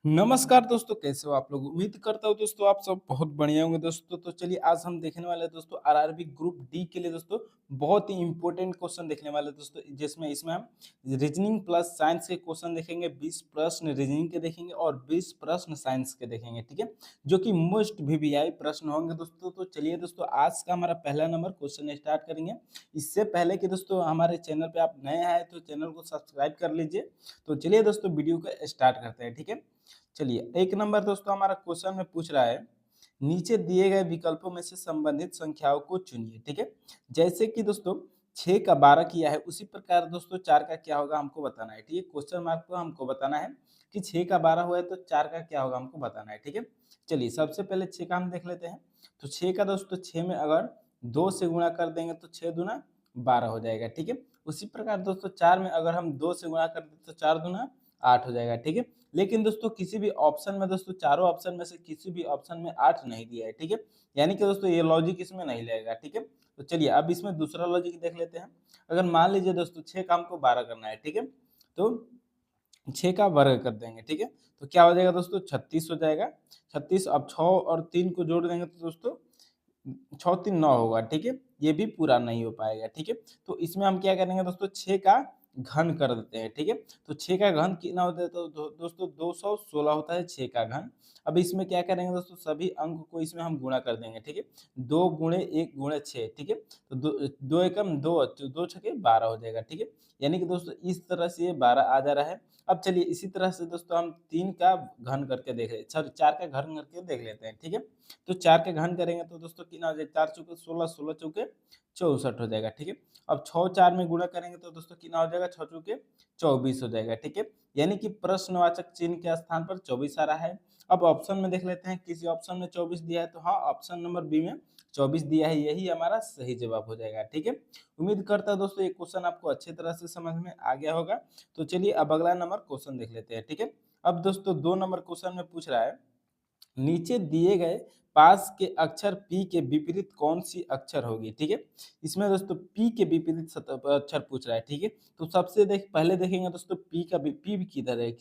नमस्कार दोस्तों, कैसे हो आप लोग? उम्मीद करता हूँ दोस्तों आप सब बहुत बढ़िया होंगे दोस्तों। तो चलिए आज हम देखने वाले हैं दोस्तों आरआरबी ग्रुप डी के लिए दोस्तों बहुत ही इंपॉर्टेंट क्वेश्चन देखने वाले हैं दोस्तों, जिसमें इसमें हम रीजनिंग प्लस साइंस के क्वेश्चन देखेंगे। 20 प्रश्न रीजनिंग के देखेंगे और 20 प्रश्न साइंस के देखेंगे, ठीक है, जो कि मोस्ट वीवीआई प्रश्न होंगे दोस्तों। तो चलिए दोस्तों आज का हमारा पहला नंबर क्वेश्चन स्टार्ट करेंगे। इससे पहले कि दोस्तों हमारे चैनल पे आप नए आए तो चैनल को सब्सक्राइब कर लीजिए। तो चलिए दोस्तों वीडियो को स्टार्ट करते हैं, ठीक है। चलिए एक नंबर दोस्तों हमारा क्वेश्चन में पूछ रहा है, नीचे दिए गए विकल्पों में से संबंधित संख्याओं को चुनिए, ठीक है। जैसे कि दोस्तों 6 का 12 किया है, उसी प्रकार दोस्तों 4 का क्या होगा हमको बताना है, ठीक है। क्वेश्चन मार्क को हमको बताना है कि 6 का 12 हुआ है तो 4 का क्या होगा हमको बताना है, ठीक है। चलिए सबसे पहले 6 का हम देख लेते हैं। तो 6 का दोस्तों 6 में अगर 2 से गुणा कर देंगे तो 6 दूना 12 हो जाएगा, ठीक है। उसी प्रकार दोस्तों 4 में अगर हम 2 से गुणा कर दें तो 4 दूना 8 हो जाएगा, ठीक है। लेकिन दोस्तों किसी भी ऑप्शन में दोस्तों चारों ऑप्शन में से किसी भी ऑप्शन में 8 नहीं दिया है, ठीक है। यानी कि दोस्तों ये लॉजिक इसमें नहीं लगेगा, ठीक है। तो चलिए अब इसमें दूसरा लॉजिक देख लेते हैं। अगर मान लीजिए दोस्तों 6 का हमको 12 करना है, ठीक है, तो 6 का वर्ग कर देंगे, ठीक है। तो क्या हो जाएगा दोस्तों 36 हो जाएगा। 36 अब 6 और 3 को जोड़ देंगे तो दोस्तों 6 3 9 होगा, ठीक है। ये भी पूरा नहीं हो पाएगा, ठीक है। तो इसमें हम क्या करेंगे दोस्तों 6 का घन कर देते हैं, ठीक है। तो 6 का घन कितना होता है तो दोस्तों 216 होता है 6 का घन। अब इसमें क्या करेंगे दोस्तों सभी अंक को इसमें हम गुणा कर देंगे, ठीक है। 2 गुणे 1 गुणे 6, ठीक है। तो 2 एकम 2, 2 छके 12 हो जाएगा, ठीक है। यानी कि दोस्तों इस तरह से ये 12 आ जा रहा है। अब चलिए इसी तरह से दोस्तों हम 3 का घन करके देख रहे, सॉरी 4 का घन करके देख लेते हैं, ठीक है। तो 4 के घन करेंगे तो दोस्तों कितना हो जाएगा, 4 चौके 16, 16 चौके 64 हो जाएगा, ठीक है। अब 6 4 में गुणा करेंगे तो दोस्तों कितना हो जाएगा, 6 चौके 24 हो जाएगा, ठीक है। यानी कि प्रश्नवाचक चिन्ह के स्थान पर 24 आ रहा है। अब ऑप्शन में देख लेते हैं, किसी ऑप्शन में 24 दिया है तो हाँ ऑप्शन नंबर बी में 24 दिया है, यही हमारा सही जवाब हो जाएगा, ठीक है। उम्मीद करता हूं दोस्तों ये क्वेश्चन आपको अच्छी तरह से समझ में आ गया होगा। तो चलिए अब अगला नंबर क्वेश्चन देख लेते हैं, ठीक है। अब दोस्तों 2 नंबर क्वेश्चन में पूछ रहा है, नीचे दिए गए पास के अक्षर पी के विपरीत कौन सी अक्षर होगी, ठीक है। इसमें दोस्तों पी के विपरीत अक्षर पूछ रहा है, ठीक है। तो सबसे पहले देखेंगे दोस्तों पी का पी भी किधर है।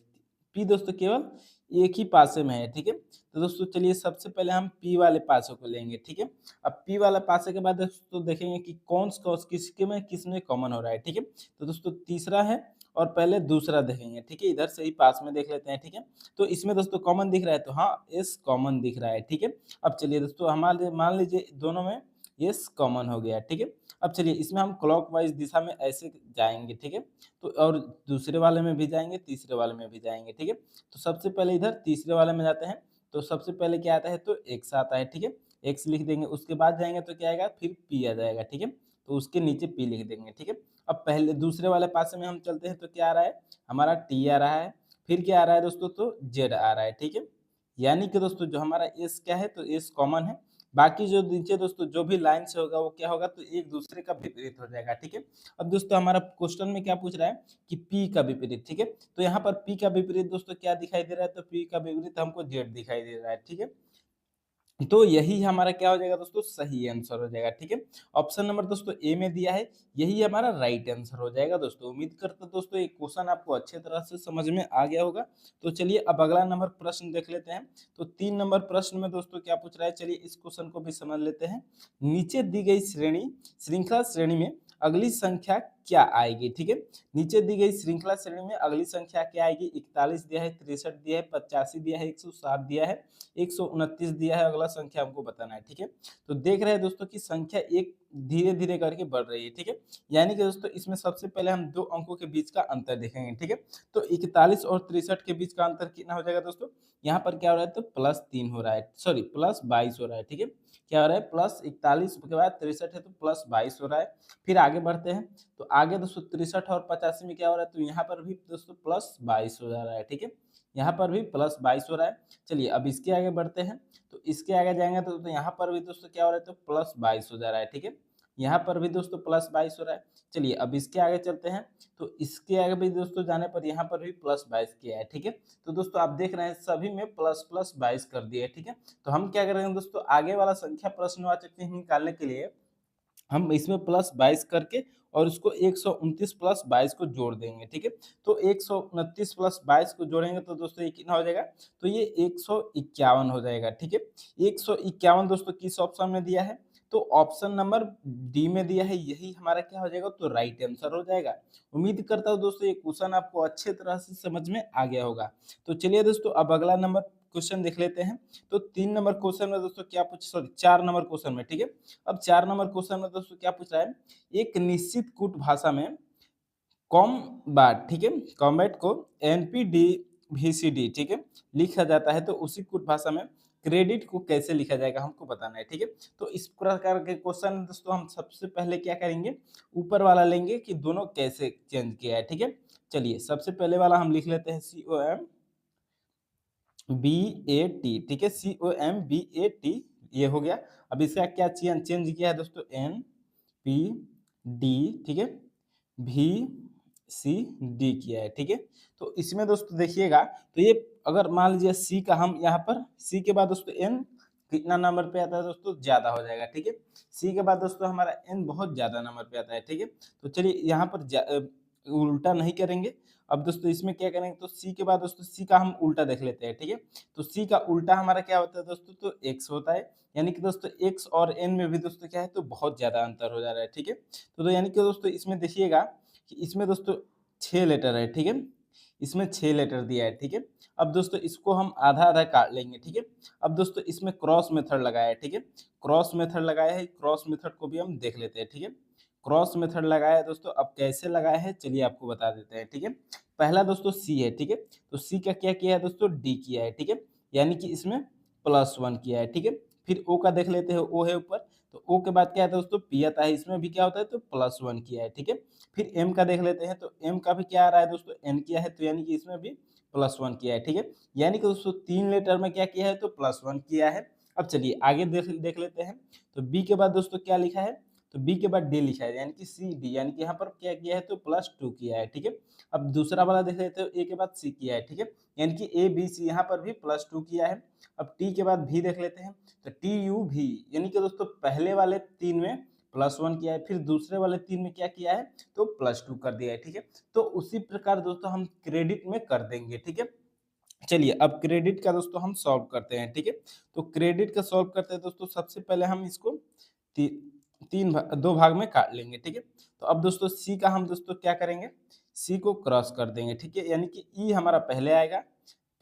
पी दोस्तों केवल एक ही पासे में है, ठीक है। तो दोस्तों चलिए सबसे पहले हम पी वाले पासे को लेंगे, ठीक है। अब पी वाला पासे के बाद दोस्तों देखेंगे कि कौन किसके में किसमें कॉमन हो रहा है, ठीक है। तो दोस्तों तीसरा है और पहले दूसरा देखेंगे, ठीक है। इधर से ही पास में देख लेते हैं, ठीक है। तो इसमें दोस्तों कॉमन दिख रहा है तो हाँ एस कॉमन दिख रहा है, ठीक है। अब चलिए दोस्तों हमारे मान लीजिए दोनों में एस कॉमन हो गया, ठीक है। अब चलिए इसमें हम क्लॉकवाइज दिशा में ऐसे जाएंगे, ठीक है। तो और दूसरे वाले में भी जाएंगे, तीसरे वाले में भी जाएंगे, ठीक है। तो सबसे पहले इधर तीसरे वाले में जाते हैं। तो सबसे पहले क्या आता है तो एक्स आता है, ठीक है। एक्स लिख देंगे, उसके बाद जाएंगे तो क्या आएगा फिर पी आ जाएगा, ठीक है। तो उसके नीचे पी लिख देंगे, ठीक है। अब पहले दूसरे वाले पासे में हम चलते हैं तो क्या आ रहा है, हमारा टी आ रहा है। फिर क्या आ रहा है दोस्तों तो जेड आ रहा है, ठीक है। यानी कि दोस्तों जो हमारा एस क्या है तो एस कॉमन है। बाकी जो नीचे दोस्तों जो भी लाइन से होगा वो क्या होगा तो एक दूसरे का विपरीत हो जाएगा, ठीक है। अब दोस्तों हमारा क्वेश्चन में क्या पूछ रहा है कि पी का विपरीत, ठीक है। तो यहाँ पर पी का विपरीत दोस्तों क्या दिखाई दे रहा है तो पी का विपरीत हमको जेड दिखाई दे रहा है, ठीक है। तो यही हमारा क्या हो जाएगा दोस्तों सही आंसर हो जाएगा, ठीक है। ऑप्शन नंबर दोस्तों ए में दिया है, यही हमारा राइट आंसर हो जाएगा दोस्तों। उम्मीद करता हूं दोस्तों ये क्वेश्चन आपको अच्छे तरह से समझ में आ गया होगा। तो चलिए अब अगला नंबर प्रश्न देख लेते हैं। तो 3 नंबर प्रश्न में दोस्तों क्या पूछ रहा है, चलिए इस क्वेश्चन को भी समझ लेते हैं। नीचे दी गई श्रृंखला श्रेणी में अगली संख्या क्या आएगी, ठीक है। नीचे दी गई श्रृंखला श्रेणी में अगली संख्या क्या आएगी, 41 दिया है, 63 दिया है, 85 दिया है, 107 दिया है, 129 दिया है, अगला संख्या हमको बताना है, ठीक है। तो देख रहे हैं दोस्तों कि संख्या एक धीरे धीरे करके बढ़ रही है, ठीक है। यानी कि दोस्तों इसमें सबसे पहले हम दो अंकों के बीच का अंतर देखेंगे, ठीक है। तो 41 और 63 के बीच का अंतर कितना हो जाएगा दोस्तों, यहाँ पर क्या हो रहा है तो +3 हो रहा है, सॉरी +22 हो रहा है, ठीक है। क्या हो रहा है +41 के बाद 63 है तो +22 हो रहा है। फिर आगे बढ़ते हैं तो आगे दोस्तों 63 और 85 में क्या हो रहा है तो यहाँ पर भी दोस्तों +22 हो जा रहा है, ठीक है। यहाँ पर भी +22 हो रहा है। चलिए अब इसके आगे बढ़ते हैं। तो इसके आगे जाएंगे तो यहाँ पर भी दोस्तों क्या हो रहा है तो +22 हो जा रहा है, ठीक है। यहाँ पर भी दोस्तों +22 हो रहा है। चलिए अब इसके आगे चलते हैं। तो इसके आगे भी दोस्तों जाने पर यहाँ पर भी +22 किया है, ठीक है। तो दोस्तों आप देख रहे हैं सभी में प्लस प्लस 22 कर दिया है, ठीक है। तो हम क्या करेंगे दोस्तों आगे वाला संख्या प्रश्नवाचक चिन्ह निकालने के लिए हम इसमें +22 करके और उसको 129 प्लस 22 को जोड़ देंगे, ठीक है। तो 129 प्लस 22 को जोड़ेंगे तो दोस्तों ये कितना हो जाएगा, तो ये 151 हो जाएगा, ठीक है। 151 दोस्तों किस ऑप्शन में दिया है, तो ऑप्शन नंबर डी में दिया है, यही हमारा क्या हो जाएगा, तो राइट आंसर हो जाएगा। उम्मीद करता हूँ दोस्तों ये क्वेश्चन आपको अच्छे तरह से समझ में आ गया होगा। तो चलिए दोस्तों अब अगला नंबर क्वेश्चन देख लेते हैं। तो 3 नंबर क्वेश्चन में दोस्तों क्या पूछ सॉरी 4 नंबर क्वेश्चन में, ठीक है। अब 4 नंबर क्वेश्चन में दोस्तों क्या पूछ रहा है, एक निश्चित कूट भाषा में कॉम्बैट, ठीक है, कॉम्बैट को एनपीडी वीसीडी, ठीक है, लिखा जाता है, तो उसी कूट भाषा में क्रेडिट को कैसे लिखा जाएगा हमको बताना है, ठीक है। तो इस प्रकार के क्वेश्चन दोस्तों हम सबसे पहले क्या करेंगे, ऊपर वाला लेंगे कि दोनों कैसे चेंज किया है, ठीक है। चलिए सबसे पहले वाला हम लिख लेते हैं COMBAT, ठीक है, COMBAT ये हो गया। अब इसका क्या चेंज किया है दोस्तों, NPD, ठीक है, VCD किया है, ठीक है। तो इसमें दोस्तों देखिएगा, तो ये अगर मान लीजिए सी का हम यहाँ पर सी के बाद दोस्तों एन कितना नंबर पे आता है दोस्तों, ज्यादा हो जाएगा, ठीक है। सी के बाद दोस्तों हमारा एन बहुत ज्यादा नंबर पे आता है, ठीक है। तो चलिए यहाँ पर उल्टा नहीं करेंगे। अब दोस्तों इसमें क्या करेंगे, तो सी के बाद दोस्तों सी का हम उल्टा देख लेते हैं, ठीक है। तो सी का उल्टा हमारा क्या होता है दोस्तों, तो एक्स होता है, यानी कि दोस्तों एक्स और एन में भी दोस्तों क्या है, तो बहुत ज्यादा अंतर हो जा रहा है, ठीक है। तो यानी कि दोस्तों इसमें देखिएगा कि इसमें दोस्तों 6 लेटर है, ठीक है, इसमें 6 लेटर दिया है, ठीक है। अब दोस्तों इसको हम आधा आधा काट लेंगे, ठीक है। अब दोस्तों इसमें क्रॉस मेथड लगाया है, ठीक है, क्रॉस मेथड लगाया है, क्रॉस मेथड को भी हम देख लेते हैं, ठीक है। क्रॉस मेथड लगाया है दोस्तों, अब कैसे लगाया है चलिए आपको बता देते हैं, ठीक है। पहला दोस्तों सी है, ठीक है, तो सी का क्या किया है दोस्तों, डी किया है, ठीक है, यानी कि इसमें +1 किया है, ठीक है। फिर ओ का देख लेते हैं, ओ है ऊपर, तो ओ के बाद क्या है दोस्तों, पी आता है, इसमें भी क्या होता है, तो +1 किया है, ठीक है। फिर एम का देख लेते हैं, तो एम का भी क्या आ रहा है दोस्तों, एन किया है, तो यानी कि इसमें भी +1 किया है, ठीक है। यानी कि दोस्तों 3 लेटर में क्या किया है, तो +1 किया है। अब चलिए आगे देख लेते हैं। तो बी के बाद दोस्तों क्या लिखा है, तो बी के बाद डी लिखा है, यानी कि सी डी, यानी कि यहाँ पर क्या किया है, तो +2 किया है, ठीक है। अब दूसरा वाला देख लेते हो, ए के बाद सी किया है, ठीक है, यानी कि ए बी सी यहाँ पर भी +2 किया है। अब टी के बाद भी देख लेते हैं, तो टी यू भी, यानी कि दोस्तों पहले वाले 3 में +1 किया है, फिर दूसरे वाले 3 में क्या किया है, तो +2 कर दिया है, ठीक है। तो उसी प्रकार दोस्तों हम क्रेडिट में कर देंगे, ठीक है। चलिए अब क्रेडिट का दोस्तों हम सॉल्व करते हैं, ठीक है। तो क्रेडिट का सॉल्व करते हैं दोस्तों, सबसे पहले हम इसको ती, दो भाग में काट लेंगे, ठीक है। तो अब दोस्तों सी का हम दोस्तों क्या करेंगे, सी को क्रॉस कर देंगे, ठीक है, यानी कि ई हमारा पहले आएगा,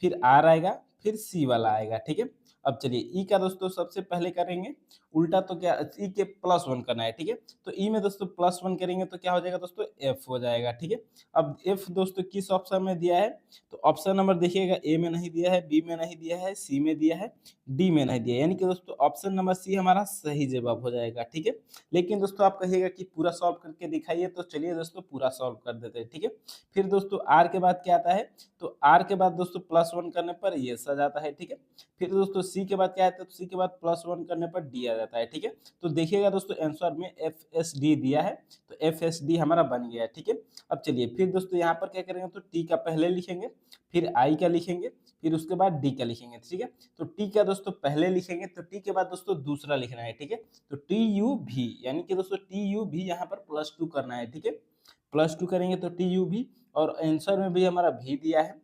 फिर आर आएगा, फिर सी वाला आएगा, ठीक है। अब चलिए ई का दोस्तों सबसे पहले करेंगे उल्टा, तो क्या ई के +1 करना है, ठीक है। तो ई में दोस्तों +1 करेंगे तो क्या हो जाएगा दोस्तों, एफ हो जाएगा, ठीक है। अब एफ दोस्तों किस ऑप्शन में दिया है, तो ऑप्शन नंबर देखिएगा, ए में नहीं दिया है, बी में नहीं दिया है, सी में दिया है, डी में नहीं दिया है, यानी कि दोस्तों ऑप्शन नंबर सी हमारा सही जवाब हो जाएगा, ठीक है। लेकिन दोस्तों आप कहिएगा कि पूरा सॉल्व करके दिखाइए, तो चलिए दोस्तों पूरा सॉल्व कर देते हैं, ठीक है। फिर दोस्तों आर के बाद क्या आता है, तो आर के बाद दोस्तों +1 करने पर ये आ जाता है, ठीक है। फिर दोस्तों सी के बाद क्या आता है, तो सी के बाद +1 करने पर डी आ जाता है, ठीक है। तो देखिएगा दोस्तों आंसर में FSD दिया है, तो FSD हमारा बन गया, ठीक है। अब चलिए फिर दोस्तों यहाँ पर क्या करेंगे, तो टी का पहले लिखेंगे, फिर आई का लिखेंगे, फिर उसके बाद डी का लिखेंगे, ठीक है। तो टी का दोस्तों पहले लिखेंगे, तो टी के बाद दोस्तों दूसरा लिखना है, ठीक है। तो TUV, यानी कि दोस्तों TUV यहाँ पर +2 करना है, ठीक है। +2 करेंगे तो TUV, और आंसर में भी हमारा भी दिया है।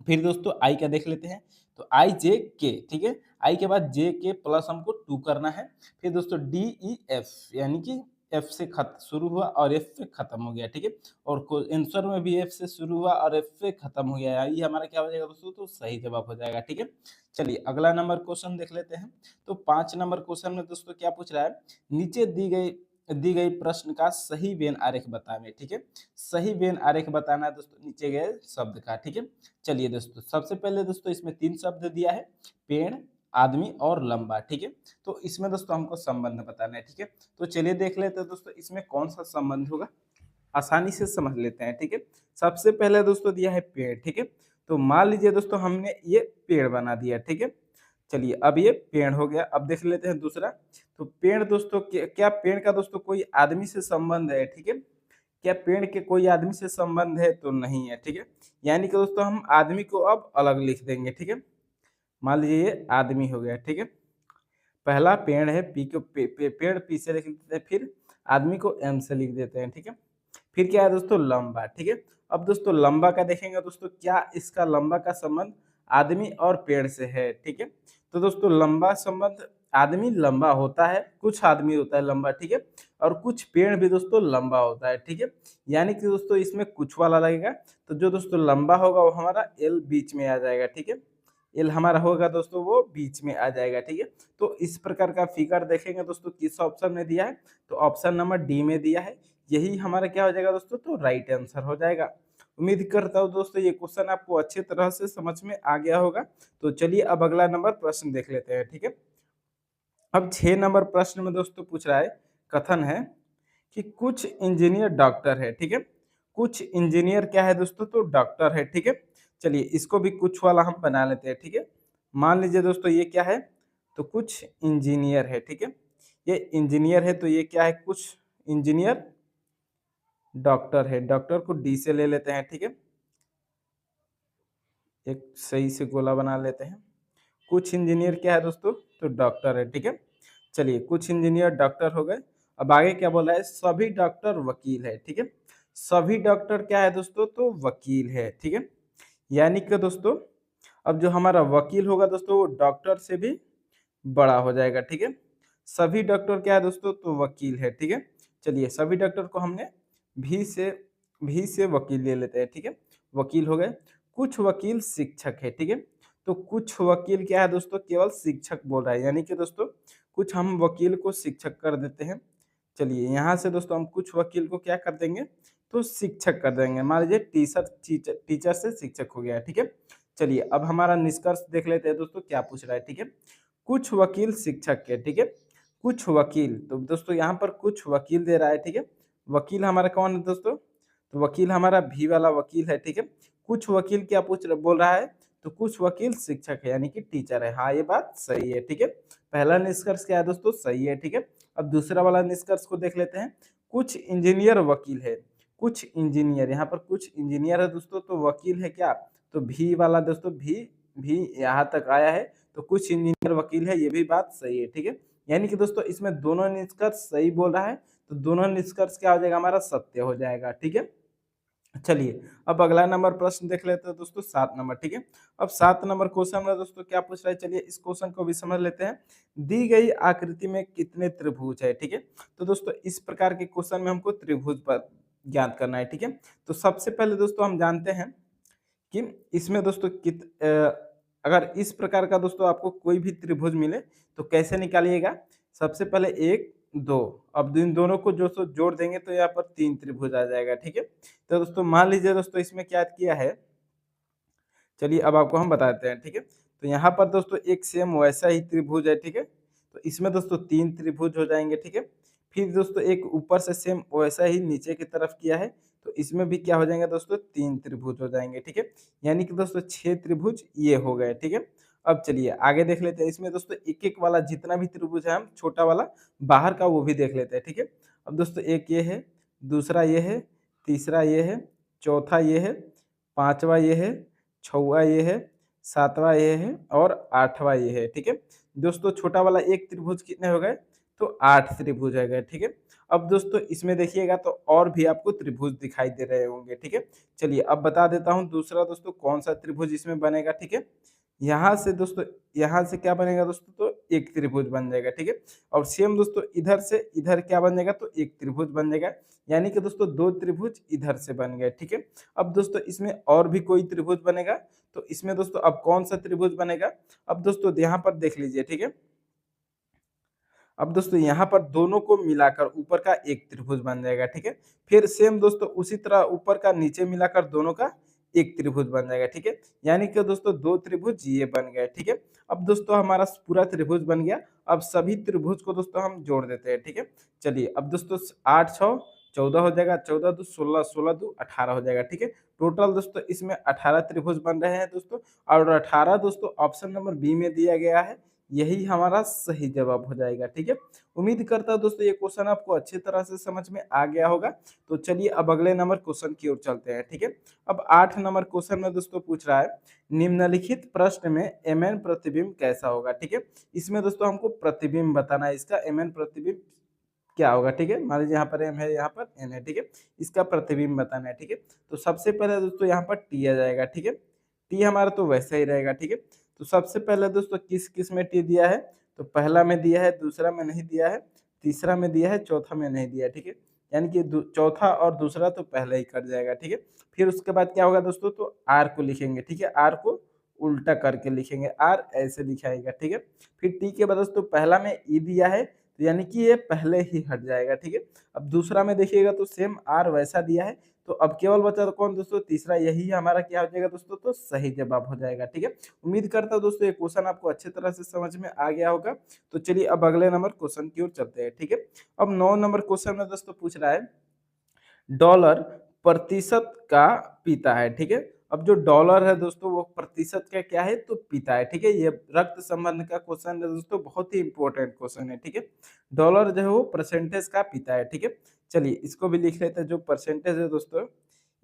फिर दोस्तों आई का देख लेते हैं, तो IJK, ठीक है, आई के बाद जे के प्लस हमको 2 करना है। फिर दोस्तों DEF, यानी कि एफ से शुरू हुआ और एफ से खत्म हो गया, ठीक है। और आंसर में भी एफ से शुरू हुआ और एफ से खत्म हो गया, ये हमारा क्या हो जाएगा दोस्तों, तो सही जवाब हो जाएगा, ठीक है। चलिए अगला नंबर क्वेश्चन देख लेते हैं। तो 5 नंबर क्वेश्चन में दोस्तों क्या पूछ रहा है, नीचे दी गई प्रश्न का सही वेन आरेख बताएं, ठीक है। सही वेन आरेख बताना है दोस्तों नीचे गए शब्द का, ठीक है। चलिए दोस्तों सबसे पहले दोस्तों इसमें 3 शब्द दिया है, पेड़, आदमी और लंबा, ठीक है। तो इसमें दोस्तों हमको संबंध बताना है, ठीक है। तो चलिए देख लेते हैं दोस्तों इसमें कौन सा संबंध होगा, आसानी से समझ लेते हैं, ठीक है। सबसे पहले दोस्तों दिया है पेड़, ठीक है। तो मान लीजिए दोस्तों हमने ये पेड़ बना दिया, ठीक है। चलिए अब ये पेड़ हो गया। अब देख लेते हैं दूसरा, तो पेड़ दोस्तों क्या पेड़ का दोस्तों कोई आदमी से संबंध है, ठीक है। क्या पेड़ के कोई आदमी से संबंध है, तो नहीं है, ठीक है। यानी कि दोस्तों हम आदमी को अब अलग लिख देंगे, ठीक है। मान लीजिए ये आदमी हो गया, ठीक है। पहला पेड़ है, पी को पेड़ पी से लिख लेते हैं, फिर आदमी को एम से लिख देते हैं, ठीक है। फिर क्या है दोस्तों, लंबा, ठीक है। अब दोस्तों लंबा का देखेंगे दोस्तों, क्या इसका लंबा का संबंध आदमी और पेड़ से है, ठीक है। तो दोस्तों लंबा संबंध, आदमी लंबा होता है, कुछ आदमी होता है लंबा, ठीक है, और कुछ पेड़ भी दोस्तों लंबा होता है, ठीक है। यानी कि दोस्तों इसमें कुछ वाला लगेगा, तो जो दोस्तों लंबा होगा वो हमारा एल बीच में आ जाएगा, ठीक है। एल हमारा होगा दोस्तों वो बीच में आ जाएगा, ठीक है। तो इस प्रकार का फिगर देखेंगे दोस्तों किस ऑप्शन में दिया है, तो ऑप्शन नंबर डी में दिया है। यही हमारा क्या हो जाएगा दोस्तों, तो राइट आंसर हो जाएगा। उम्मीद करता हूँ दोस्तों ये क्वेश्चन आपको अच्छे तरह से समझ में आ गया होगा। तो चलिए अब अगला नंबर प्रश्न देख लेते हैं, ठीक है। अब 6 नंबर प्रश्न में दोस्तों पूछ रहा है, कथन है कि कुछ इंजीनियर डॉक्टर है, ठीक है। कुछ इंजीनियर क्या है दोस्तों, तो डॉक्टर है, ठीक है। चलिए इसको भी कुछ वाला हम बना लेते हैं, ठीक है। मान लीजिए दोस्तों ये क्या है, तो कुछ इंजीनियर है, ठीक है। ये इंजीनियर है तो ये क्या है, कुछ इंजीनियर डॉक्टर है, डॉक्टर को डी से ले लेते हैं, ठीक है। एक सही से गोला बना लेते हैं। कुछ इंजीनियर क्या है दोस्तों, तो डॉक्टर है, ठीक है। चलिए कुछ इंजीनियर डॉक्टर हो गए। अब आगे क्या बोला है, सभी डॉक्टर वकील है, ठीक है। सभी डॉक्टर क्या है दोस्तों, तो वकील है, ठीक है। यानी कि दोस्तों अब जो हमारा वकील होगा दोस्तों वो डॉक्टर से भी बड़ा हो जाएगा, ठीक है। सभी डॉक्टर क्या है दोस्तों, तो वकील है, ठीक है। चलिए सभी डॉक्टर को हमने भी से वकील ले लेते हैं, ठीक है। वकील हो गए। कुछ वकील शिक्षक है, ठीक है। तो कुछ वकील क्या है दोस्तों, केवल शिक्षक बोल रहा है, यानी कि दोस्तों कुछ हम वकील को शिक्षक कर देते हैं। चलिए यहाँ से दोस्तों हम कुछ वकील को क्या कर देंगे, तो शिक्षक कर देंगे। मान लीजिए टीचर से शिक्षक हो गया, ठीक है। चलिए अब हमारा निष्कर्ष देख लेते हैं दोस्तों क्या पूछ रहा है, ठीक है। कुछ वकील शिक्षक के, ठीक है। कुछ वकील, तो दोस्तों यहाँ पर कुछ वकील दे रहा है, ठीक है। वकील हमारा कौन है दोस्तों, तो वकील हमारा भी वाला वकील है, ठीक है। कुछ वकील क्या बोल रहा है, तो कुछ वकील शिक्षक है यानी कि टीचर है। हाँ ये बात सही है, ठीक है। पहला निष्कर्ष क्या है दोस्तों, सही है, ठीक है। अब दूसरा वाला निष्कर्ष को देख लेते हैं। कुछ इंजीनियर वकील है, कुछ इंजीनियर, यहाँ पर कुछ इंजीनियर है दोस्तों, तो वकील है क्या, तो भी वाला दोस्तों भी यहाँ तक आया है, तो कुछ इंजीनियर वकील है, ये भी बात सही है, ठीक है। यानी कि दोस्तों इसमें दोनों निष्कर्ष सही बोल रहा है, तो दोनों निष्कर्ष क्या हो जाएगा, हमारा सत्य हो जाएगा, ठीक है। चलिए अब अगला नंबर प्रश्न देख लेते हैं दोस्तों, 7 नंबर, ठीक है। अब 7 नंबर क्वेश्चन में दोस्तों क्या पूछ रहा है, चलिए इस क्वेश्चन को भी समझ लेते हैं। दी गई आकृति में कितने त्रिभुज है, ठीक है। तो दोस्तों इस प्रकार के क्वेश्चन में हमको त्रिभुज पर ज्ञात करना है, ठीक है। तो सबसे पहले दोस्तों हम जानते हैं कि इसमें दोस्तों अगर इस प्रकार का दोस्तों आपको कोई भी त्रिभुज मिले तो कैसे निकालिएगा। सबसे पहले 1 2, अब इन दोनों को जो सो जोड़ देंगे तो यहाँ पर 3 त्रिभुज आ जाएगा, ठीक है। तो दोस्तों मान लीजिए दोस्तों इसमें क्या किया है, चलिए अब आपको हम बताते हैं, ठीक है। तो यहाँ पर दोस्तों एक सेम वैसा ही त्रिभुज है, ठीक है। तो इसमें दोस्तों 3 त्रिभुज हो जाएंगे, ठीक है। फिर दोस्तों एक ऊपर से सेम वैसा ही नीचे की तरफ किया है, तो इसमें भी क्या हो जाएंगे दोस्तों, 3 त्रिभुज हो जाएंगे, ठीक है। यानी कि दोस्तों 6 त्रिभुज ये हो गए, ठीक है। अब चलिए आगे देख लेते हैं। इसमें दोस्तों एक एक वाला जितना भी त्रिभुज है हम छोटा वाला बाहर का वो भी देख लेते हैं, ठीक है। अब दोस्तों एक ये है, दूसरा ये है, तीसरा ये है, चौथा ये है, पांचवा ये है, छवा ये है, सातवां ये है और आठवां ये है, ठीक है। दोस्तों छोटा वाला एक त्रिभुज कितने हो गए, तो 8 त्रिभुज हो गए, ठीक है। अब दोस्तों इसमें देखिएगा तो और भी आपको त्रिभुज दिखाई दे रहे होंगे, ठीक है। चलिए अब बता देता हूँ दूसरा दोस्तों कौन सा त्रिभुज इसमें बनेगा, ठीक है। यहाँ से दोस्तों, यहाँ से क्या बनेगा दोस्तों, तो एक त्रिभुज बन जाएगा, ठीक है। और सेम दोस्तों इधर से इधर क्या बन जाएगा, तो एक त्रिभुज बन जाएगा। यानी कि दोस्तों 2 त्रिभुज इधर से बन गए, ठीक है। अब दोस्तों इसमें और भी कोई त्रिभुज बनेगा, तो इसमें दोस्तों अब कौन सा त्रिभुज बनेगा, अब दोस्तों यहाँ पर देख लीजिए, ठीक है। अब दोस्तों यहाँ पर दोनों को मिलाकर ऊपर का एक त्रिभुज बन जाएगा, ठीक है। फिर सेम दोस्तों उसी तरह ऊपर का नीचे मिलाकर दोनों का एक त्रिभुज बन जाएगा, ठीक है। यानी कि दोस्तों 2 त्रिभुज ये बन गए, ठीक है। अब दोस्तों हमारा पूरा त्रिभुज बन गया। अब सभी त्रिभुज को दोस्तों हम जोड़ देते हैं, ठीक है। चलिए अब दोस्तों 8 6 14 हो जाएगा, 14 2 16, 16 2 18 हो जाएगा, ठीक है। टोटल दोस्तों इसमें 18 त्रिभुज बन रहे हैं दोस्तों, और 18 दोस्तों ऑप्शन नंबर बी में दिया गया है। यही हमारा सही जवाब हो जाएगा, ठीक है। उम्मीद करता हूं दोस्तों ये क्वेश्चन आपको अच्छी तरह से समझ में आ गया होगा। तो चलिए अब अगले नंबर क्वेश्चन की ओर चलते हैं, ठीक है। अब 8 नंबर क्वेश्चन में दोस्तों पूछ रहा है, निम्नलिखित प्रश्न में एमएन प्रतिबिंब कैसा होगा, ठीक है। इसमें दोस्तों हमको प्रतिबिंब बताना है, इसका एमएन प्रतिबिंब क्या होगा, ठीक है। मान लीजिए यहाँ पर m है, यहाँ पर n है, ठीक है। इसका प्रतिबिंब बताना है, ठीक है। तो सबसे पहले दोस्तों यहाँ पर t आ जाएगा, ठीक है। t हमारा तो वैसे ही रहेगा, ठीक है। तो सबसे पहले दोस्तों किस किस में t दिया है, तो पहला में दिया है, दूसरा में नहीं दिया है, तीसरा में दिया है, चौथा में नहीं दिया है, ठीक है। यानी कि चौथा और दूसरा तो पहले ही कट जाएगा, ठीक है। फिर उसके बाद क्या होगा दोस्तों, तो r को लिखेंगे, ठीक है। r को उल्टा करके लिखेंगे, r ऐसे लिखाएगा, ठीक है। फिर t के बाद दोस्तों पहला में e दिया है, तो यानी कि ये पहले ही हट जाएगा, ठीक है। अब दूसरा में देखिएगा तो सेम r वैसा दिया है, तो अब केवल बचा तो कौन दोस्तों, तीसरा। यही हमारा क्या हो जाएगा दोस्तों, तो सही जवाब हो जाएगा, ठीक है। उम्मीद करता हूं दोस्तों ये क्वेश्चन आपको अच्छे तरह से समझ में आ गया होगा। तो चलिए अब अगले नंबर क्वेश्चन की ओर चलते हैं, ठीक है। अब 9 नंबर क्वेश्चन में दोस्तों पूछ रहा है डॉलर प्रतिशत का पिता है, ठीक है। अब जो डॉलर है दोस्तों वो प्रतिशत का क्या है, तो पिता है, ठीक है। ये रक्त संबंध का क्वेश्चन है दोस्तों, बहुत ही इंपॉर्टेंट क्वेश्चन है, ठीक है। डॉलर जो है वो परसेंटेज का पिता है, ठीक है। चलिए इसको भी लिख लेते हैं। जो परसेंटेज है दोस्तों,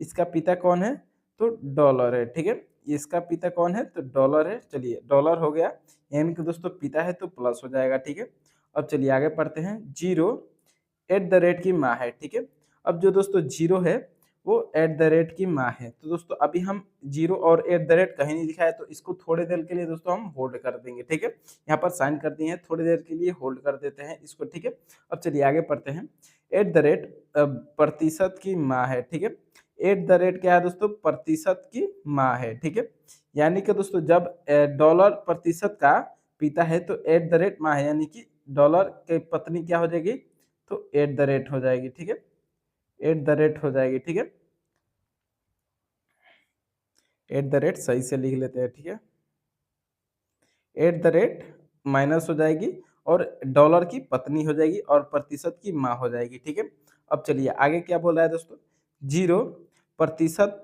इसका पिता कौन है, तो डॉलर है, ठीक है। इसका पिता कौन है, तो डॉलर है। चलिए डॉलर हो गया, एन के दोस्तों पिता है तो प्लस हो जाएगा, ठीक है। अब चलिए आगे पढ़ते हैं। जीरो एट द रेट की माँ है, ठीक है। अब जो दोस्तों जीरो है वो एट द रेट की माँ है। तो दोस्तों अभी हम जीरो और एट द रेट कहीं नहीं लिखा है, तो इसको थोड़ी देर के लिए दोस्तों हम होल्ड कर देंगे, ठीक है। यहाँ पर साइन कर दिए हैं, थोड़ी देर के लिए होल्ड कर देते हैं इसको, ठीक है। अब चलिए आगे पढ़ते हैं। एट द रेट प्रतिशत की माँ है, ठीक है। एट द रेट क्या है दोस्तों, प्रतिशत की माँ है, ठीक है। यानी कि दोस्तों जब डॉलर प्रतिशत का पिता है तो एट द रेट माँ है, यानी कि डॉलर की पत्नी क्या हो जाएगी, तो एट द रेट हो जाएगी, ठीक है। एट द रेट हो जाएगी, ठीक है। एट द रेट सही से लिख लेते हैं, ठीक है। एट द रेट माइनस हो जाएगी और डॉलर की पत्नी हो जाएगी और प्रतिशत की माँ हो जाएगी, ठीक है। अब चलिए आगे क्या बोल रहा है दोस्तों, जीरो प्रतिशत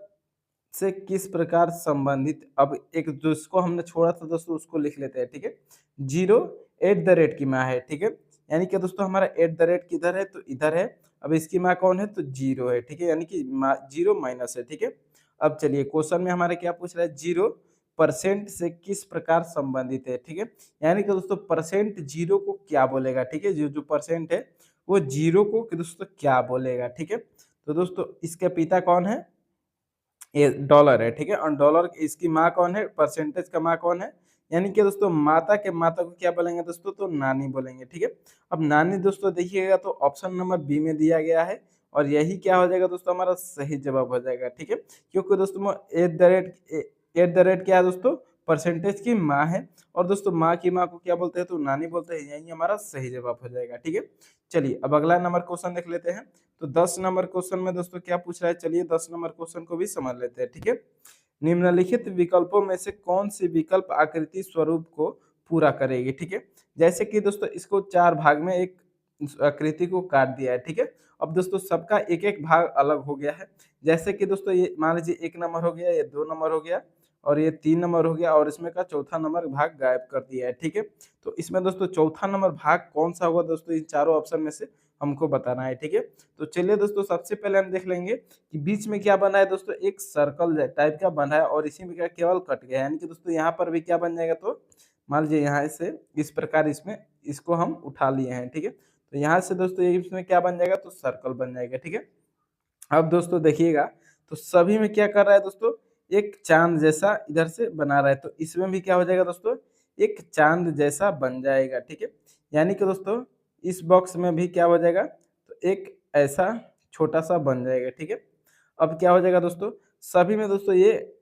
से किस प्रकार संबंधित। अब एक जिसको हमने छोड़ा था दोस्तों उसको लिख लेते हैं, ठीक है। जीरो एट द रेट की माँ है, ठीक है। यानी कि दोस्तों हमारा एट द रेट किधर है, तो इधर है। अब इसकी माँ कौन है, तो जीरो है, ठीक है। यानी कि जीरो माइनस है, ठीक है। अब चलिए क्वेश्चन में हमारे क्या पूछ रहा है, जीरो परसेंट से किस प्रकार संबंधित है, ठीक है। यानी कि दोस्तों परसेंट जीरो को क्या बोलेगा, ठीक है। जो जो परसेंट है वो जीरो को दोस्तों क्या बोलेगा, ठीक है। तो दोस्तों इसके पिता कौन है, ये डॉलर है, ठीक है। और डॉलर इसकी माँ कौन है, परसेंटेज का माँ कौन है, यानी कि दोस्तों माता के माता को क्या बोलेंगे दोस्तों, तो नानी बोलेंगे, ठीक है। अब नानी दोस्तों देखिएगा तो ऑप्शन नंबर बी में दिया गया है और यही क्या हो जाएगा दोस्तों, हमारा सही जवाब हो जाएगा, ठीक है। क्योंकि दोस्तों एट द रेट क्या है दोस्तों, परसेंटेज की माँ है और दोस्तों माँ की माँ को क्या बोलते हैं, तो नानी बोलते हैं। यही हमारा सही जवाब हो जाएगा, ठीक है। चलिए अब अगला नंबर क्वेश्चन देख लेते हैं। तो 10 नंबर क्वेश्चन में दोस्तों क्या पूछ रहा है, चलिए 10 नंबर क्वेश्चन को भी समझ लेते हैं, ठीक है। निम्नलिखित विकल्पों में से कौन सी विकल्प आकृति स्वरूप को पूरा करेगी, ठीक है। जैसे कि दोस्तों इसको चार भाग में एक आकृति को काट दिया है, ठीक है। अब दोस्तों सबका एक एक भाग अलग हो गया है। जैसे कि दोस्तों ये मान लीजिए 1 नंबर हो गया, ये 2 नंबर हो गया और ये 3 नंबर हो गया और इसमें का चौथा नंबर भाग गायब कर दिया है, ठीक है। तो इसमें दोस्तों चौथा नंबर भाग कौन सा होगा दोस्तों, इन चारों ऑप्शन में से हमको बताना है, ठीक है। तो चलिए दोस्तों सबसे पहले हम देख लेंगे कि बीच में क्या बना है दोस्तों, एक सर्कल टाइप का बना है और इसी में क्या केवल कट गया है। यानी कि दोस्तों यहाँ पर भी क्या बन जाएगा, तो मान लीजिए यहाँ से इस प्रकार इसमें इसको हम उठा लिए हैं, ठीक है। तो यहाँ से दोस्तों इसमें क्या बन जाएगा, तो सर्कल बन जाएगा, ठीक है। अब दोस्तों देखिएगा तो सभी में क्या कर रहा है दोस्तों, एक चांद जैसा इधर से बना रहा है। तो इसमें भी क्या हो जाएगा दोस्तों, एक चांद जैसा बन जाएगा, ठीक है। यानी कि दोस्तों इस बॉक्स में भी क्या हो जाएगा, तो एक ऐसा छोटा सा बन जाएगा, ठीक है। अब क्या हो जाएगा दोस्तों, सभी में दोस्तों ये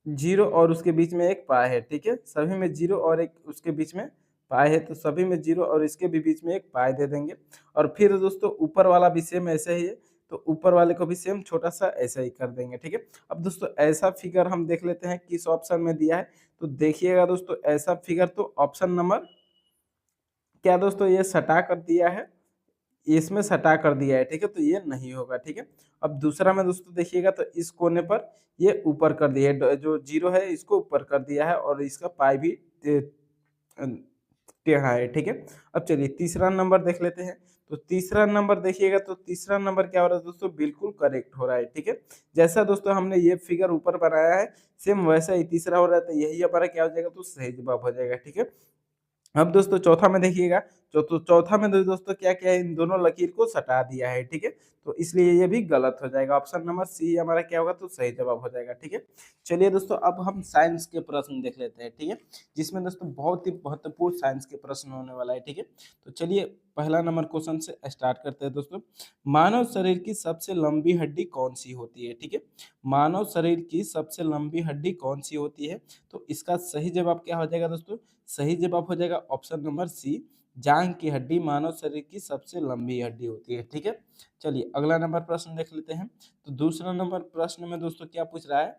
जीरो और उसके बीच में एक पाई है, ठीक है। सभी में जीरो और एक उसके बीच में पाई है, तो सभी में जीरो और इसके भी बीच में एक पाई दे देंगे। और फिर दोस्तों ऊपर वाला भी सेम ऐसे ही है, तो ऊपर वाले को भी सेम छोटा सा ऐसा ही कर देंगे, ठीक है। अब दोस्तों ऐसा फिगर हम देख लेते हैं किस ऑप्शन में दिया है। तो देखिएगा दोस्तों ऐसा फिगर तो ऑप्शन नंबर क्या दोस्तों, ये सटा कर दिया है, इसमें सटा कर दिया है, ठीक है। तो ये नहीं होगा, ठीक है। अब दूसरा में दोस्तों देखिएगा तो इस कोने पर ये ऊपर कर दिया है, जो जीरो है इसको ऊपर कर दिया है और इसका पाई भी टेढ़ा है, ठीक है। अब चलिए तीसरा नंबर देख लेते हैं। तो तीसरा नंबर देखिएगा तो तीसरा नंबर क्या हो रहा है दोस्तों, बिल्कुल करेक्ट हो रहा है, ठीक है। जैसा दोस्तों हमने ये फिगर ऊपर बनाया है सेम वैसा ही तीसरा हो रहा है, तो यही हमारा क्या हो जाएगा, तो सही जवाब हो जाएगा, ठीक है। अब दोस्तों चौथा में देखिएगा तो चौथा में दोस्तों क्या क्या है, इन दोनों लकीर को सटा दिया है, ठीक है। तो इसलिए ये भी गलत हो जाएगा, ऑप्शन नंबर सी हमारा क्या होगा, तो सही जवाब हो जाएगा, ठीक है। चलिए दोस्तों अब हम साइंस के प्रश्न देख लेते हैं, ठीक है, जिसमें दोस्तों बहुत ही महत्वपूर्ण साइंस के प्रश्न होने वाला है, ठीक है। तो चलिए पहला नंबर क्वेश्चन से स्टार्ट करते हैं दोस्तों। मानव शरीर की सबसे लंबी हड्डी कौन सी होती है, ठीक है। मानव शरीर की सबसे लंबी हड्डी कौन सी होती है, तो इसका सही जवाब क्या हो जाएगा दोस्तों, सही जवाब हो जाएगा ऑप्शन नंबर सी, जांघ की हड्डी मानव शरीर की सबसे लंबी हड्डी होती है, ठीक है। चलिए अगला नंबर प्रश्न देख लेते हैं। तो दूसरा नंबर प्रश्न में दोस्तों क्या पूछ रहा है,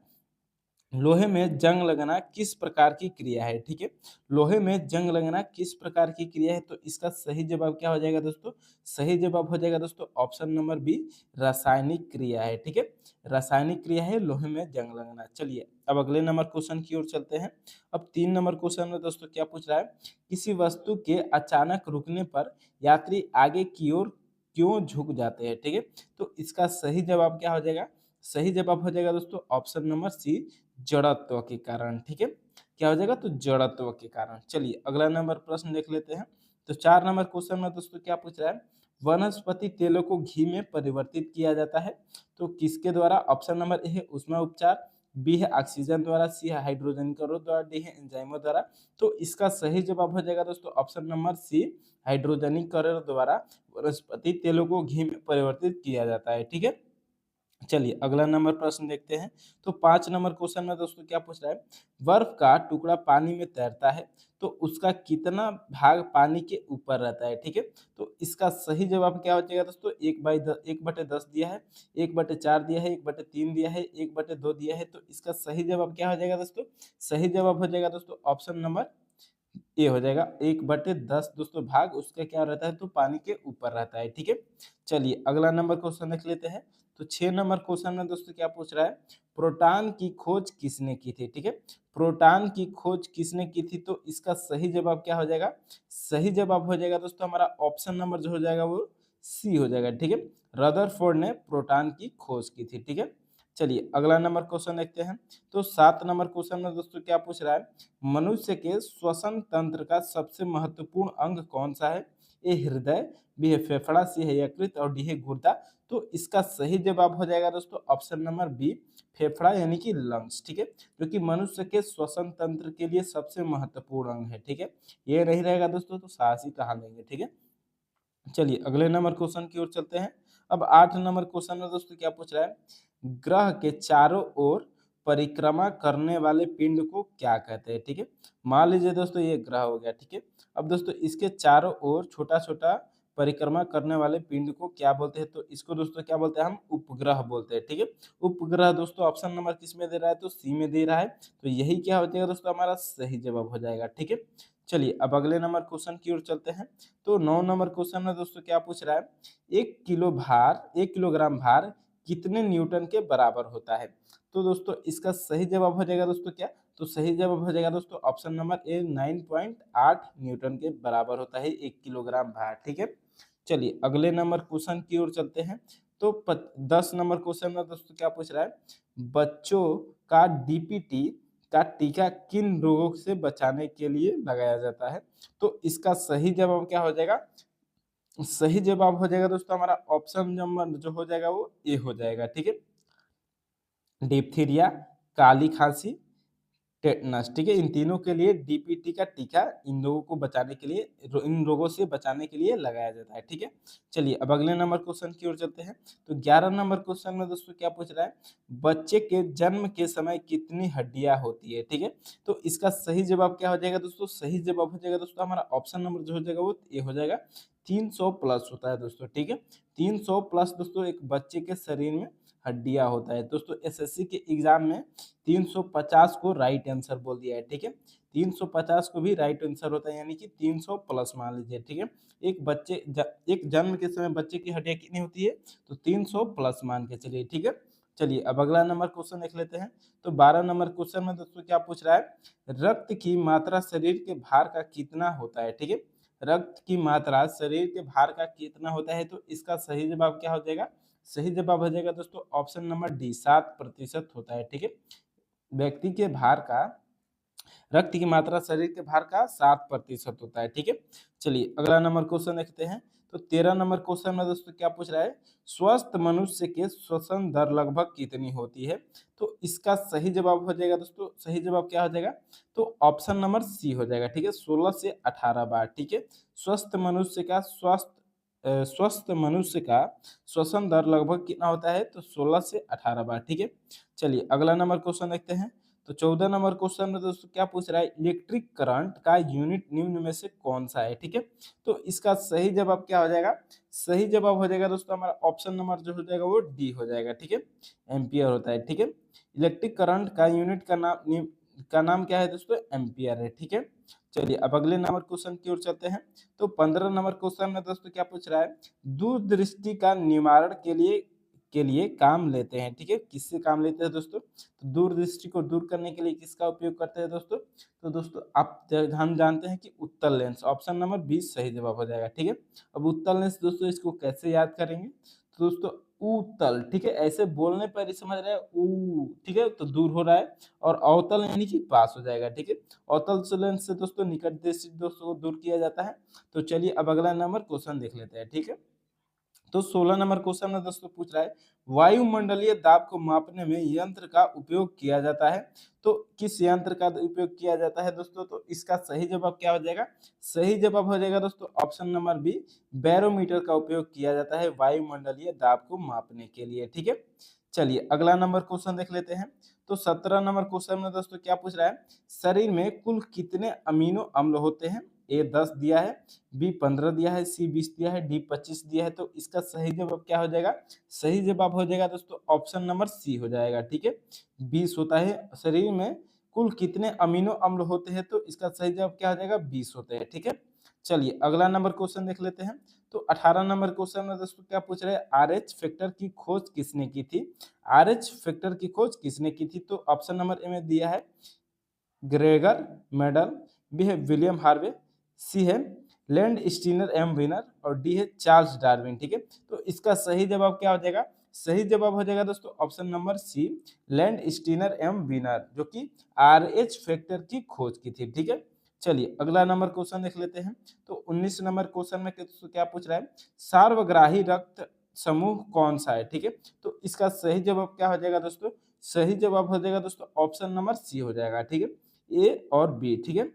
लोहे में जंग लगना किस प्रकार की क्रिया है, ठीक है। लोहे में जंग लगना किस प्रकार की क्रिया है, तो इसका सही जवाब क्या हो जाएगा दोस्तों, सही जवाब हो जाएगा दोस्तों ऑप्शन नंबर बी, रासायनिक क्रिया है, ठीक है। रासायनिक क्रिया है लोहे में जंग लगना। चलिए अब अगले नंबर क्वेश्चन की ओर चलते हैं। अब 3 नंबर क्वेश्चन में दोस्तों क्या पूछ रहा है, किसी वस्तु के अचानक रुकने पर यात्री आगे की ओर क्यों झुक जाते हैं, ठीक है। तो इसका सही जवाब क्या हो जाएगा, सही जवाब हो जाएगा दोस्तों ऑप्शन नंबर सी, जड़त्व के कारण, ठीक है। क्या हो जाएगा, तो जड़त्व के कारण। चलिए अगला नंबर प्रश्न देख लेते हैं। तो 4 नंबर क्वेश्चन में दोस्तों क्या पूछ रहा है, वनस्पति तेलों को घी में परिवर्तित किया जाता है तो किसके द्वारा, ऑप्शन नंबर ए है ऊष्मा उपचार, बी है ऑक्सीजन द्वारा, सी है हाइड्रोजनीकरण द्वारा, डी है एंजाइमों द्वारा। तो इसका सही जवाब हो जाएगा दोस्तों ऑप्शन नंबर सी, हाइड्रोजनीकरण द्वारा वनस्पति तेलों को घी में परिवर्तित किया जाता है, ठीक है। चलिए अगला नंबर प्रश्न देखते हैं। तो 5 नंबर क्वेश्चन में दोस्तों क्या पूछ रहा है, बर्फ का टुकड़ा पानी में तैरता है तो उसका कितना भाग पानी के ऊपर रहता है, ठीक है। तो इसका सही जवाब क्या हो जाएगा दोस्तों, 1/10 दिया है, 1/4 दिया है, 1/3 दिया है, 1/2 दिया है। तो इसका सही जवाब क्या हो जाएगा दोस्तों, सही जवाब हो जाएगा दोस्तों ऑप्शन नंबर ये हो जाएगा, 1/10 दोस्तों भाग उसका क्या रहता है, तो पानी के ऊपर रहता है, ठीक है। चलिए अगला नंबर क्वेश्चन देख लेते हैं। तो 6 नंबर क्वेश्चन में दोस्तों क्या पूछ रहा है, प्रोटॉन की खोज किसने की थी, ठीक है। प्रोटॉन की खोज किसने की थी, तो इसका सही जवाब क्या हो जाएगा, सही जवाब हो जाएगा दोस्तों हमारा ऑप्शन नंबर जो हो जाएगा वो सी हो जाएगा, ठीक है। रदरफोर्ड ने प्रोटॉन की खोज की थी, ठीक है। चलिए अगला नंबर क्वेश्चन देखते हैं। तो 7 नंबर क्वेश्चन में दोस्तों क्या पूछ रहा है, मनुष्य के श्वसन तंत्र का सबसे महत्वपूर्ण अंग कौन सा है, ए हृदय, बी है फेफड़ा, सी है यकृत और डी है गुर्दा। तो इसका सही जवाब हो जाएगा दोस्तों ऑप्शन नंबर बी, फेफड़ा यानी कि लंग्स, ठीक है, जो कि मनुष्य के श्वसन तंत्र के लिए सबसे महत्वपूर्ण अंग है, ठीक है। ये नहीं रहेगा दोस्तों तो साहस ही कहाँ लेंगे, ठीक है। चलिए अगले नंबर क्वेश्चन की ओर चलते हैं। अब 8 नंबर क्वेश्चन में दोस्तों क्या पूछ रहा है, ग्रह के चारों ओर परिक्रमा करने वाले पिंड को क्या कहते हैं, ठीक है। मान लीजिए दोस्तों ये ग्रह हो गया, ठीक है। अब दोस्तों इसके चारों ओर छोटा छोटा परिक्रमा करने वाले पिंड को क्या बोलते हैं, तो इसको दोस्तों क्या बोलते हैं, हम उपग्रह बोलते हैं, ठीक है। उपग्रह दोस्तों ऑप्शन नंबर किस में दे रहा है, तो सी में दे रहा है। तो यही क्या हो जाएगा दोस्तों, हमारा सही जवाब हो जाएगा, ठीक है। चलिए अब अगले नंबर क्वेश्चन की ओर चलते हैं। तो 9 नंबर क्वेश्चन में दोस्तों क्या पूछ रहा है, 1 किलोग्राम भार कितने न्यूटन के बराबर होता है। तो दोस्तों इसका सही जवाब हो जाएगा दोस्तों क्या, तो सही जवाब हो जाएगा दोस्तों ऑप्शन नंबर ए, 9.8 न्यूटन के बराबर होता है 1 किलोग्राम भार, ठीक है। चलिए अगले नंबर क्वेश्चन की ओर चलते हैं। तो 10 नंबर क्वेश्चन में दोस्तों क्या पूछ रहा है, बच्चों का डीपीटी का टीका किन रोगों से बचाने के लिए लगाया जाता है। तो इसका सही जवाब क्या हो जाएगा, सही जवाब हो जाएगा दोस्तों हमारा ऑप्शन नंबर जो हो जाएगा वो ए हो जाएगा, ठीक है। डिप्थीरिया, काली खांसी, टेटनस, ठीक है। इन तीनों के लिए डीपीटी का टीका इन लोगों को बचाने के लिए, इन रोगों से बचाने के लिए लगाया जाता है, ठीक है। चलिए अब अगले नंबर क्वेश्चन की ओर चलते हैं। तो 11 नंबर क्वेश्चन में दोस्तों क्या पूछ रहा है, बच्चे के जन्म के समय कितनी हड्डियां होती है, ठीक है। तो इसका सही जवाब क्या हो जाएगा दोस्तों, सही जवाब हो जाएगा दोस्तों हमारा ऑप्शन नंबर जो हो जाएगा वो ये हो जाएगा, 300 प्लस होता है दोस्तों, ठीक है। 300 प्लस दोस्तों एक बच्चे के शरीर में हड्डियां होता है दोस्तों। एसएससी के एग्जाम में 350 को राइट आंसर बोल दिया है, ठीक है। 350 को भी राइट आंसर होता है, यानी कि 300 प्लस मान लीजिए, ठीक है। एक जन्म के समय बच्चे की हड्डियां कितनी होती है, तो 300 प्लस मान के चलिए, ठीक है। चलिए अब अगला नंबर क्वेश्चन देख लेते हैं। तो 12 नंबर क्वेश्चन में दोस्तों क्या पूछ रहा है, रक्त की मात्रा शरीर के भार का कितना होता है, ठीक है। रक्त की मात्रा शरीर के भार का कितना होता है, तो इसका सही जवाब क्या हो जाएगा, सही जवाब हो जाएगा दोस्तों ऑप्शन नंबर डी, 7% होता है, ठीक है। व्यक्ति के भार का रक्त की मात्रा शरीर के भार का 7% होता है। ठीक है, चलिए अगला नंबर क्वेश्चन देखते हैं। तो 13 नंबर क्वेश्चन में दोस्तों क्या पूछ रहा है, स्वस्थ मनुष्य के श्वसन दर लगभग कितनी होती है। तो इसका सही जवाब हो जाएगा दोस्तों, सही जवाब क्या हो जाएगा, तो ऑप्शन नंबर सी हो जाएगा। ठीक है, 16 से 18 बार। ठीक है, स्वस्थ मनुष्य का स्वस्थ मनुष्य का श्वसन दर लगभग कितना होता है, तो 16 से 18 बार। ठीक है, चलिए अगला नंबर क्वेश्चन देखते हैं। तो 14 नंबर क्वेश्चन में दोस्तों क्या पूछ रहा है, इलेक्ट्रिक करंट का यूनिट निम्न में से कौन सा है। ठीक है, तो इसका सही जवाब क्या हो जाएगा, सही जवाब हो जाएगा दोस्तों हमारा ऑप्शन नंबर जो हो जाएगा वो डी हो जाएगा। ठीक है, एम्पियर होता है। ठीक है, इलेक्ट्रिक करंट का यूनिट का नाम क्या है दोस्तों, एम्पियर है। ठीक है, चलिए अब अगले नंबर क्वेश्चन की ओर चलते हैं। तो 15 नंबर क्वेश्चन में दोस्तों क्या पूछ रहा है, दूरदृष्टि का निवारण के लिए काम लेते हैं। ठीक है, किससे काम लेते हैं दोस्तों, तो दूरदृष्टि को दूर करने के लिए किसका उपयोग करते हैं दोस्तों, तो दोस्तों हम जानते हैं कि उत्तल लेंस, ऑप्शन नंबर 20 सही जवाब हो जाएगा। ठीक है, अब उत्तल लेंस दोस्तों इसको कैसे याद करेंगे, तो दोस्तों उत्तल, ठीक है, ऐसे बोलने पर ही समझ रहे हैं ऊ, ठीक है, तो दूर हो रहा है, और अवतल यानी कि पास हो जाएगा। ठीक है, अवतल लेंस से दोस्तों निकट दृष्टि दोस्तों को दूर किया जाता है। तो चलिए अब अगला नंबर क्वेश्चन देख लेते हैं। ठीक है, तो 16 नंबर क्वेश्चन में दोस्तों पूछ रहा है, वायुमंडलीय दाब को मापने में यंत्र का उपयोग किया जाता है। तो किस यंत्र का उपयोग किया जाता है दोस्तों, तो इसका सही जवाब क्या हो जाएगा, सही जवाब हो जाएगा दोस्तों ऑप्शन नंबर बी, बैरोमीटर का उपयोग किया जाता है वायुमंडलीय दाब को मापने के लिए। ठीक है, चलिए अगला नंबर क्वेश्चन देख लेते हैं। तो 17 नंबर क्वेश्चन में दोस्तों क्या पूछ रहा है, शरीर में कुल कितने अमीनो अम्ल होते हैं। ए 10 दिया है, बी 15 दिया है, सी 20 दिया है, डी 25 दिया है। तो इसका सही जवाब क्या हो जाएगा, सही जवाब हो जाएगा दोस्तों ऑप्शन नंबर सी हो जाएगा। ठीक है, 20 होता है। शरीर में कुल कितने अमीनो अम्ल होते हैं, तो इसका सही जवाब क्या हो जाएगा, 20 होते हैं। ठीक है, चलिए अगला नंबर क्वेश्चन देख लेते हैं। तो 18 नंबर क्वेश्चन में दोस्तों क्या पूछ रहे हैं, आरएच फैक्टर की खोज किसने की थी। आरएच फैक्टर की खोज किसने की थी, तो ऑप्शन नंबर ए में दिया है ग्रेगर मेडल, बी है विलियम हार्वे, सी है लैंड स्टीनर एम विनर, और डी है चार्ल्स डार्विन। ठीक है, तो इसका सही जवाब क्या हो जाएगा, सही जवाब हो जाएगा दोस्तों option number C, Landsteiner and Wiener, जो कि आरएच फैक्टर की खोज की थी। ठीक है, चलिए अगला नंबर क्वेश्चन देख लेते हैं। तो 19 नंबर क्वेश्चन में क्या पूछ रहा है, सार्वग्राही रक्त समूह कौन सा है। ठीक है, तो इसका सही जवाब क्या हो जाएगा दोस्तों, सही जवाब हो जाएगा दोस्तों ऑप्शन नंबर सी हो जाएगा। ठीक है, ए और बी। ठीक है,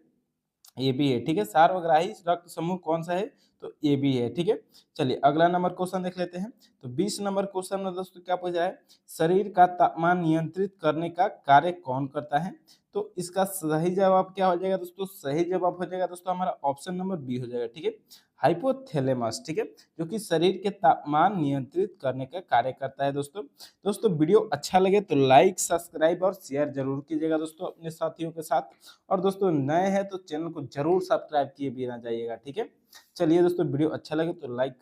ए बी है। ठीक है, सार्वग्राही रक्त समूह कौन सा है, तो ए बी है। ठीक है, चलिए अगला नंबर क्वेश्चन देख लेते हैं। तो 20 नंबर क्वेश्चन में दोस्तों क्या पूछा है, शरीर का तापमान नियंत्रित करने का कार्य कौन करता है। तो इसका सही जवाब क्या हो जाएगा दोस्तों, सही जवाब हो जाएगा दोस्तों हमारा ऑप्शन नंबर बी हो जाएगा। ठीक है, हाइपोथैलेमस। ठीक है, जो कि शरीर के तापमान नियंत्रित करने का कार्य करता है। दोस्तों वीडियो अच्छा लगे तो लाइक, सब्सक्राइब और शेयर जरूर कीजिएगा दोस्तों अपने साथियों के साथ, और दोस्तों नए हैं तो चैनल को जरूर सब्सक्राइब किए भी ना जाइएगा। ठीक है, चलिए दोस्तों वीडियो अच्छा लगे तो लाइक